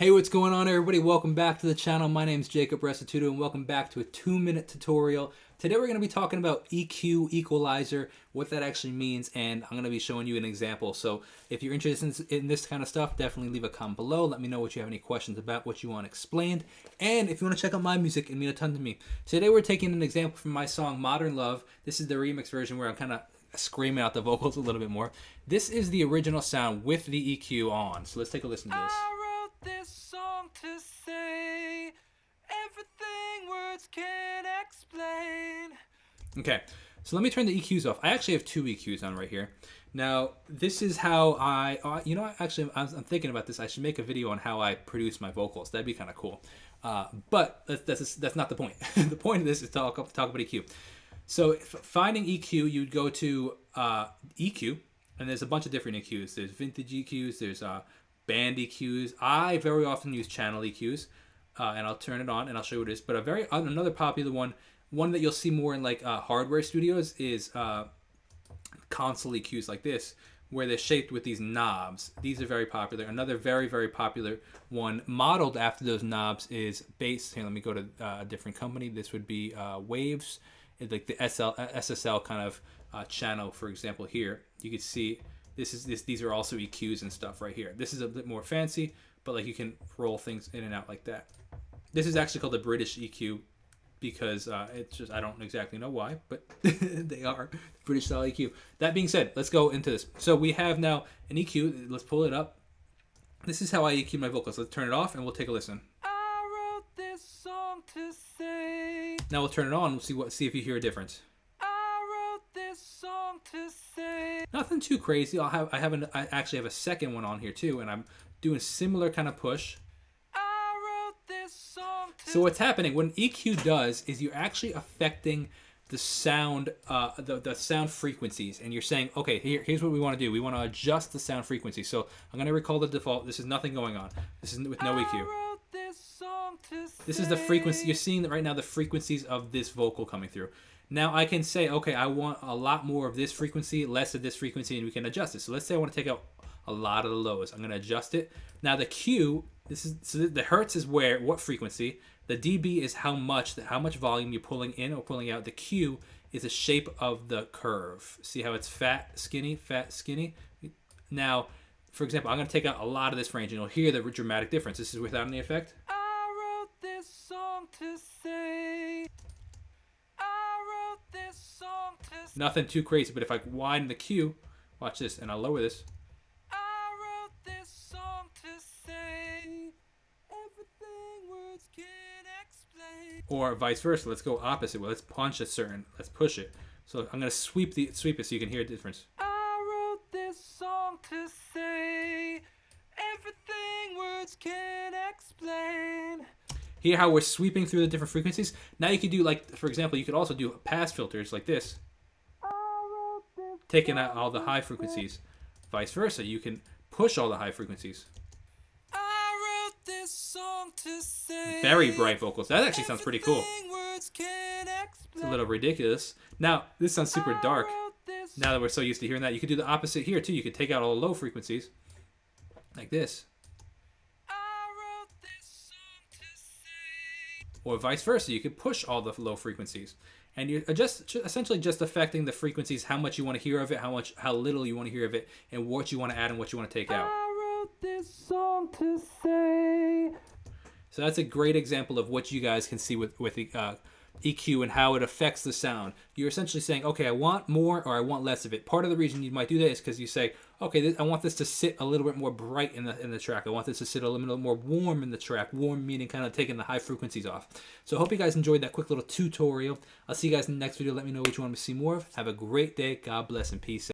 Hey, what's going on, everybody? Welcome back to the channel. My name's Jacob Restituto, and welcome back to a 2-minute tutorial. Today we're going to be talking about EQ, equalizer, what that actually means, and I'm going to be showing you an example. So if you're interested in this kind of stuff, definitely leave a comment below. Let me know what you have any questions about, what you want explained. And if you want to check out my music, it means a ton to me. Today we're taking an example from my song Modern Love. This is the remix version where I'm kind of screaming out the vocals a little bit more. This is the original sound with the EQ on. So let's take a listen to this. This song to say everything words can't explain. Okay, so let me turn the EQs off. I actually have two EQs on right here. Now, this is how I'm thinking about this. I should make a video on how I produce my vocals. That'd be kind of cool. But that's not the point. The point of this is to talk about EQ. So finding EQ, you'd go to EQ, and there's a bunch of different EQs. There's vintage EQs, there's band EQs. I very often use channel EQs, and I'll turn it on and I'll show you what it is. But another popular one that you'll see more in like hardware studios is console EQs like this, where they're shaped with these knobs. These are very popular. Another very, very popular one modeled after those knobs is bass. Here, let me go to a different company. This would be Waves. It's like the SSL kind of channel, for example. Here you can see these are also EQs and stuff right here. This is a bit more fancy, but like you can roll things in and out like that. This is actually called the British EQ because it's just, I don't exactly know why, but they are British style EQ. That being said, let's go into this. So we have now an EQ. Let's pull it up. This is how I EQ my vocals. Let's turn it off and we'll take a listen. I wrote this song to say. Now we'll turn it on and see if you hear a difference. I wrote this song to say. Nothing too crazy. I actually have a second one on here too, and I'm doing similar kind of push. I wrote this song to So what's happening, what an EQ does is you're actually affecting the sound, the sound frequencies, and you're saying, okay, here's what we want to do. We want to adjust the sound frequency. So I'm going to recall the default. This is nothing going on. This is with no EQ. This is the frequency. You're seeing that right now, the frequencies of this vocal coming through. Now I can say, okay, I want a lot more of this frequency, less of this frequency, and we can adjust it. So let's say I want to take out a lot of the lows. I'm going to adjust it. Now the Q, so the hertz is what frequency. The dB is how much volume you're pulling in or pulling out. The Q is the shape of the curve. See how it's fat, skinny, fat, skinny? Now, for example, I'm going to take out a lot of this range, and you'll hear the dramatic difference. This is without any effect. I wrote this song to say. Nothing too crazy, but if I widen the Q, watch this, and I'll lower this. I wrote this song to say everything words can't explain. Or vice versa. Let's go opposite. Well, let's push it. So I'm gonna sweep it so you can hear the difference. I wrote this song to say everything words can't explain. Hear how we're sweeping through the different frequencies? Now you could do, like, for example, you could also do pass filters like this, taking out all the high frequencies. Vice versa, you can push all the high frequencies. I wrote this song to say Very bright vocals. That actually sounds pretty cool. words can't It's a little ridiculous. Now, this sounds super dark. Now that we're so used to hearing that, you could do the opposite here too. You could take out all the low frequencies, like this. Or vice versa, you could push all the low frequencies, and you're essentially just affecting the frequencies, how much you want to hear of it, how little you want to hear of it, and what you want to add and what you want to take out. I wrote this song to say. So that's a great example of what you guys can see with the EQ and how it affects the sound. You're essentially saying, okay, I want more or I want less of it. Part of the reason you might do that is because you say, okay, I want this to sit a little bit more bright in the track. I want this to sit a little bit more warm in the track. Warm meaning kind of taking the high frequencies off. So I hope you guys enjoyed that quick little tutorial. I'll see you guys in the next video. Let me know what you want me to see more of. Have a great day. God bless and peace out.